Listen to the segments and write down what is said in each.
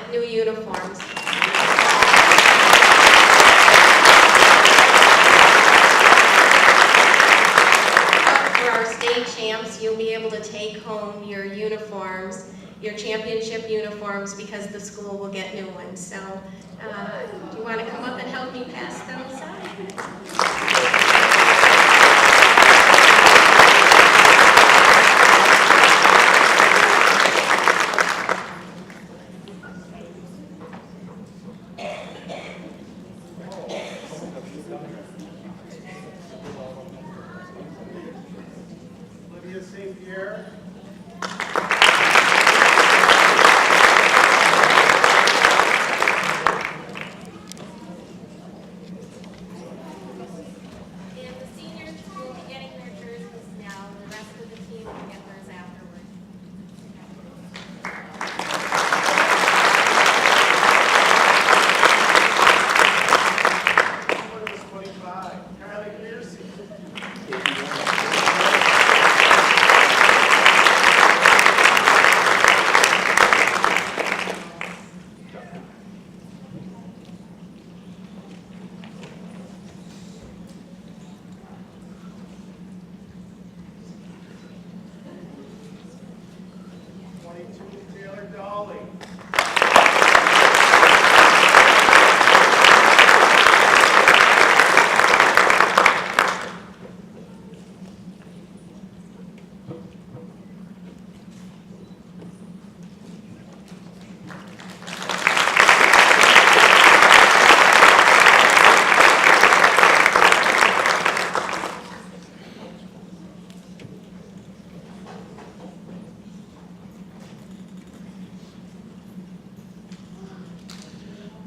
get new uniforms. For our state champs, you'll be able to take home your uniforms, your championship uniforms, because the school will get new ones. So do you want to come up and help me pass those out?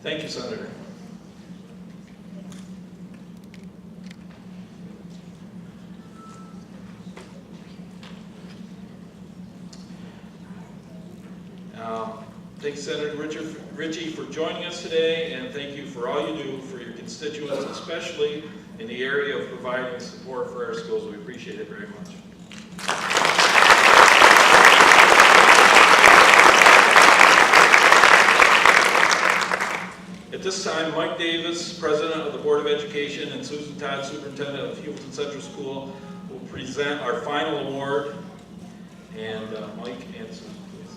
Thank you, Senator. Thanks, Senator Ritchie, for joining us today, and thank you for all you do for your constituents, especially in the area of providing support for our schools. We appreciate it very much. At this time, Mike Davis, President of the Board of Education, and Susan Todd, Superintendent of Heuvelton Central School, will present our final award. And Mike and Susan, please.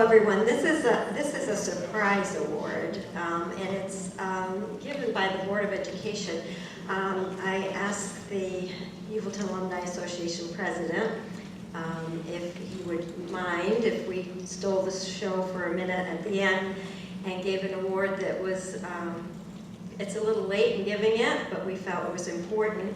Everyone, this is a surprise award, and it's given by the Board of Education. I asked the Heuvelton Alumni Association president if he would mind if we stole the show for a minute at the end and gave an award that was, it's a little late in giving it, but we felt it was important.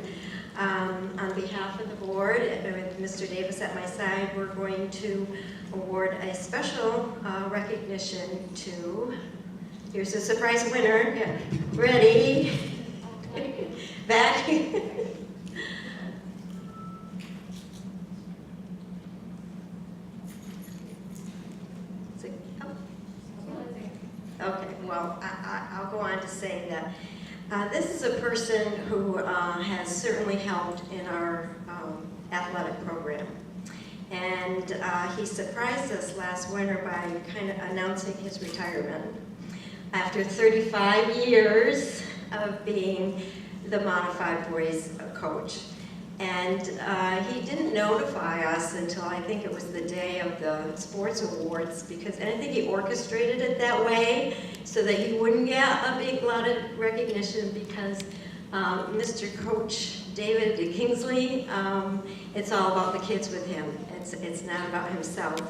On behalf of the board, with Mr. Davis at my side, we're going to award a special recognition to, here's a surprise winner. Yeah. Ready? Back. Okay, well, I'll go on to say that this is a person who has certainly helped in our athletic program. And he surprised us last winter by kind of announcing his retirement after 35 years of being the Modified Boys coach. And he didn't notify us until I think it was the day of the sports awards, because and I think he orchestrated it that way so that he wouldn't get a big lot of recognition, because Mr. Coach David Kingsley, it's all about the kids with him. It's not about himself.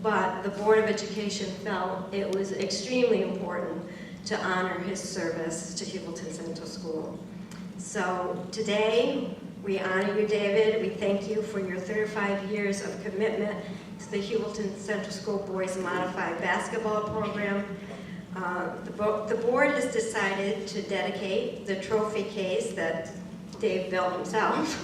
But the Board of Education felt it was extremely important to honor his service to Heuvelton Central School. So today, we honor you, David. We thank you for your 35 years of commitment to the Heuvelton Central School Boys Modified Basketball Program. The board has decided to dedicate the trophy case that Dave built himself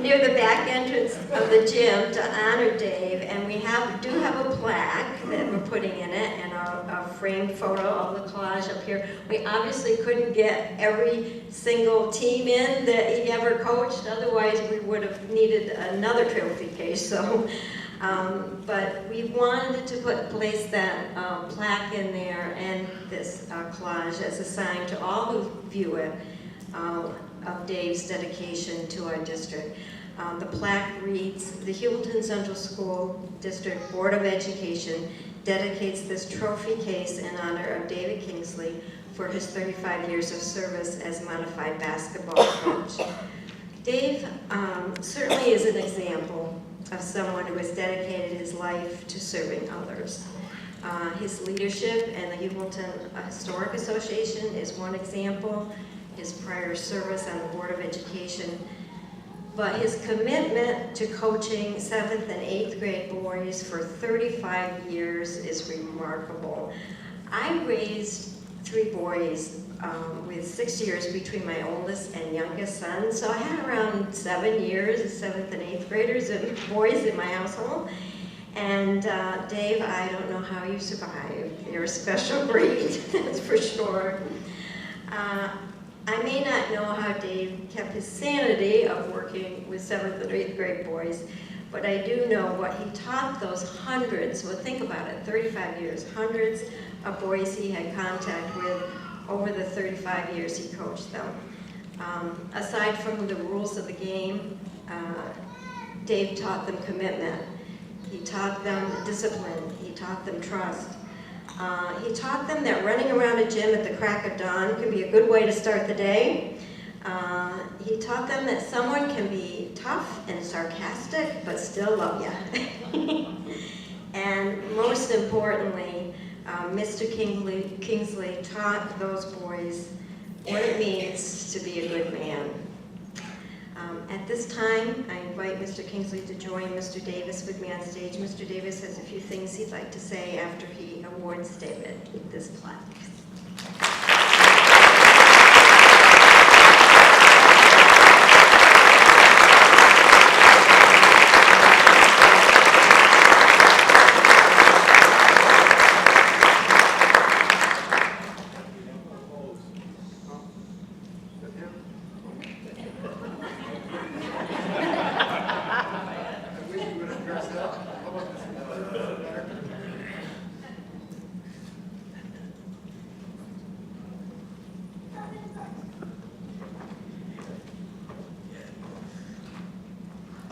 near the back entrance of the gym to honor Dave, and we do have a plaque that we're putting in it, and a framed photo of the collage up here. We obviously couldn't get every single team in that he ever coached, otherwise we would have needed another trophy case. So, but we wanted to place that plaque in there and this collage as a sign to all who view it of Dave's dedication to our district. The plaque reads, "The Heuvelton Central School District Board of Education dedicates this trophy case in honor of David Kingsley for his 35 years of service as modified basketball coach." Dave certainly is an example of someone who has dedicated his life to serving others. His leadership in the Heuvelton Historic Association is one example, his prior service on the Board of Education, but his commitment to coaching 7th and 8th grade boys for 35 years is remarkable. I raised 3 boys with 6 years between my oldest and youngest son, so I had around 7 years of 7th and 8th graders and boys in my household. And Dave, I don't know how you survived. You're a special breed, that's for sure. I may not know how Dave kept his sanity of working with 7th and 8th grade boys, but I do know what he taught those hundreds, well think about it, 35 years, hundreds of boys he had contact with over the 35 years he coached them. Aside from the rules of the game, Dave taught them commitment. He taught them discipline. He taught them trust. He taught them that running around a gym at the crack of dawn can be a good way to start the day. He taught them that someone can be tough and sarcastic, but still love you. And most importantly, Mr. Kingsley taught those boys what it means to be a good man. At this time, I invite Mr. Kingsley to join Mr. Davis with me on stage. Mr. Davis has a few things he'd like to say after he awards David this plaque.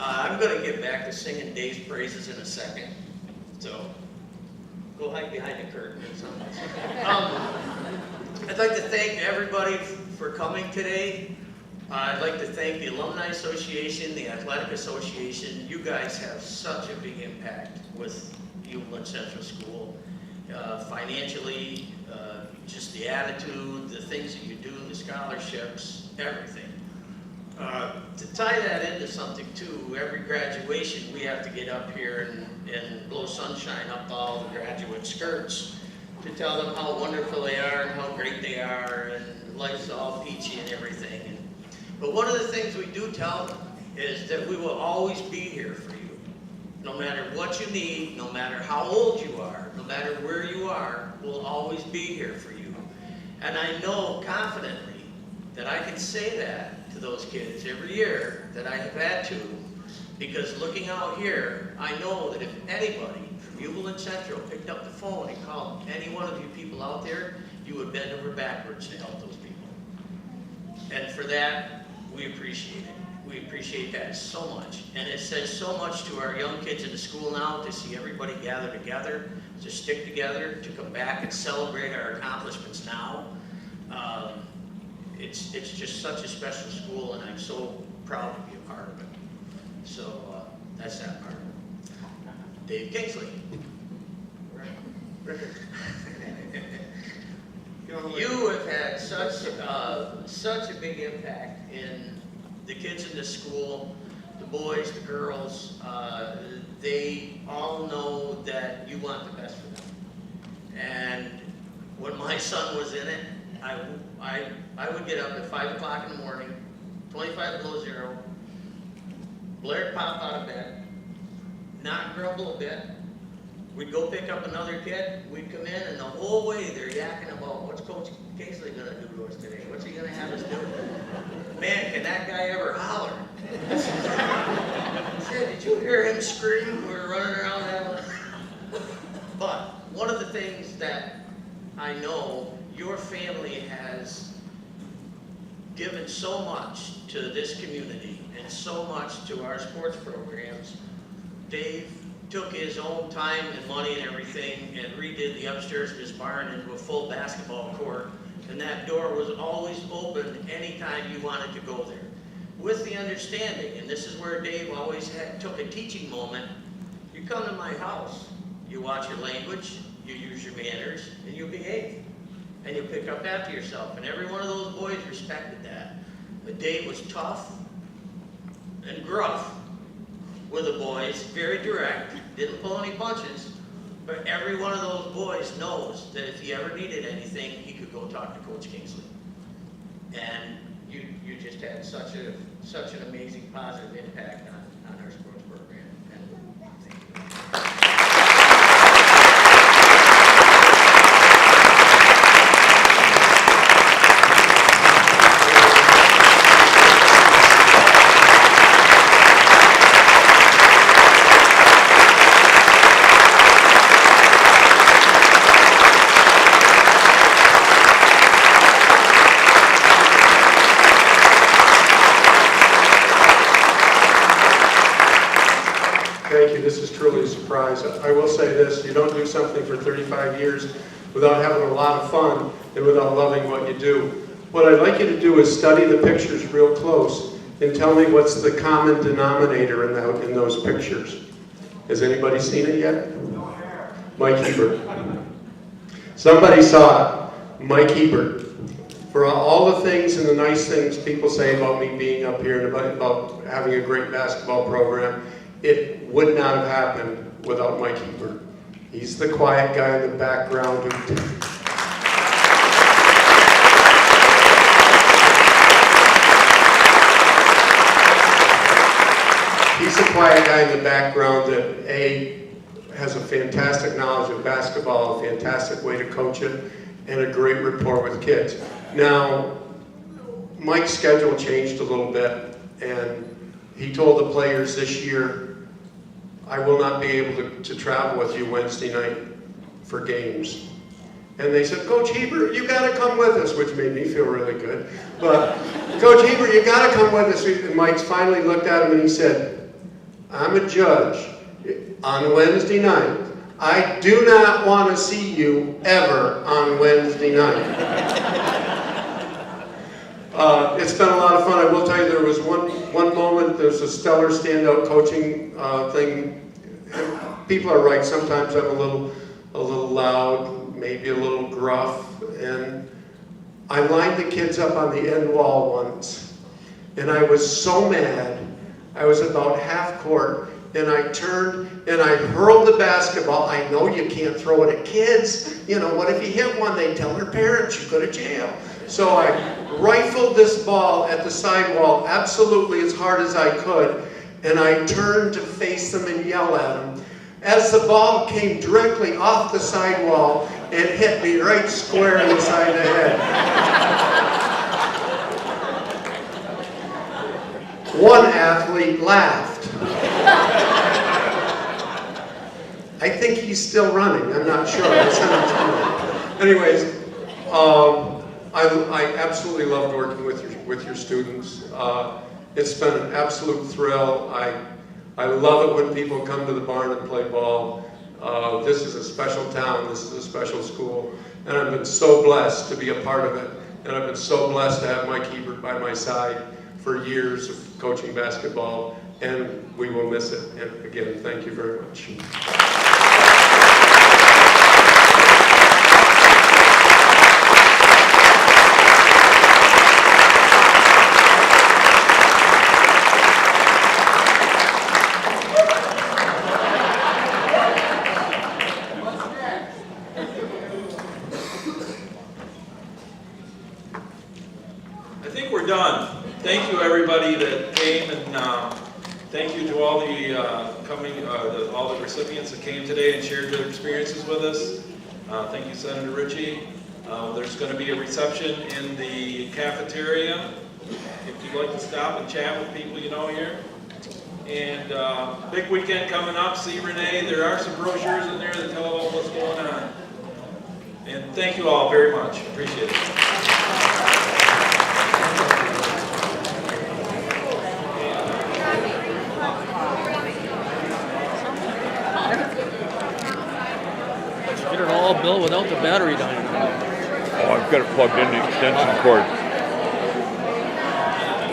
I'm going to get back to singing Dave's praises in a second, so go hide behind the curtain or something. I'd like to thank everybody for coming today. I'd like to thank the Alumni Association, the Athletic Association. You guys have such a big impact with Heuvelton Central School. Financially, just the attitude, the things that you do, the scholarships, everything. To tie that into something too, every graduation we have to get up here and blow sunshine up all the graduate skirts to tell them how wonderful they are and how great they are and life's all peachy and everything. But one of the things we do tell them is that we will always be here for you. No matter what you need, no matter how old you are, no matter where you are, we'll always be here for you. And I know confidently that I can say that to those kids every year that I have had to, because looking out here, I know that if anybody from Heuvelton Central picked up the phone and called any one of you people out there, you would bend over backwards to help those people. And for that, we appreciate it. We appreciate that so much. And it says so much to our young kids in the school now to see everybody gather together, to stick together, to come back and celebrate our accomplishments now. It's just such a special school, and I'm so proud to be a part of it. So that's that part. Dave Kingsley. You have had such a big impact in the kids in this school, the boys, the girls. They all know that you want the best for them. And when my son was in it, I would get up at 5 o'clock in the morning, 25 below zero, Blair'd pop out of bed, not grumble a bit. We'd go pick up another kid, we'd come in, and the whole way they're yakking about, what's Coach Kingsley gonna do to us today? What's he gonna have us do? Man, can that guy ever holler? Said, did you hear him scream? We were running around having. But one of the things that I know your family has given so much to this community and so much to our sports programs. Dave took his own time and money and everything and redid the upstairs of his barn into a full basketball court, and that door was always open anytime you wanted to go there. With the understanding, and this is where Dave always took a teaching moment, you come to my house, you watch your language, you use your manners, and you behave. And you pick up after yourself. And every one of those boys respected that. But Dave was tough and gruff with the boys, very direct, didn't pull any punches. But every one of those boys knows that if he ever needed anything, he could go talk to Coach Kingsley. And you just had such an amazing positive impact on our sports program. And thank you. Thank you. This is truly a surprise. I will say this, you don't do something for 35 years without having a lot of fun and without loving what you do. What I'd like you to do is study the pictures real close and tell me what's the common denominator in those pictures. Has anybody seen it yet? Mike Hebert. Somebody saw it. Mike Hebert. For all the things and the nice things people say about me being up here and about having a great basketball program, it would not have happened without Mike Hebert. He's the quiet guy in the background who he's the quiet guy in the background that has a fantastic knowledge of basketball, a fantastic way to coach it, and a great rapport with kids. Now, Mike's schedule changed a little bit, and he told the players this year, I will not be able to travel with you Wednesday night for games. And they said, Coach Hebert, you got to come with us, which made me feel really good. But, Coach Hebert, you got to come with us. And Mike finally looked at him and he said, I'm a judge on Wednesday night. I do not want to see you ever on Wednesday night. It's been a lot of fun. I will tell you, there was one moment, there's a stellar standout coaching thing. People are right, sometimes I'm a little loud, maybe a little gruff, and I lined the kids up on the end wall once, and I was so mad. I was about half court, and I turned and I hurled the basketball. I know you can't throw it at kids. You know, what if you hit one? They'd tell their parents, you go to jail. So I rifled this ball at the sidewall absolutely as hard as I could, and I turned to face them and yell at them. As the ball came directly off the sidewall, it hit me right square in the side of the head. One athlete laughed. I think he's still running. I'm not sure. I sent him to me. Anyways, I absolutely loved working with your students. It's been an absolute thrill. I love it when people come to the barn and play ball. This is a special town. This is a special school, and I've been so blessed to be a part of it. And I've been so blessed to have Mike Hebert by my side for years of coaching basketball, and we will miss it. And again, thank you very much. I think we're done. Thank you, everybody that came and Thank you to all the all the recipients that came today and shared their experiences with us. Thank you, Senator Ritchie. There's going to be a reception in the cafeteria if you'd like to stop and chat with people you know here. And big weekend coming up. See Renee. There are some brochures in there that tell about what's going on. And thank you all very much. Appreciate it. Get it all, Bill, without the battery dying. Oh, I've got it plugged in the extension cord.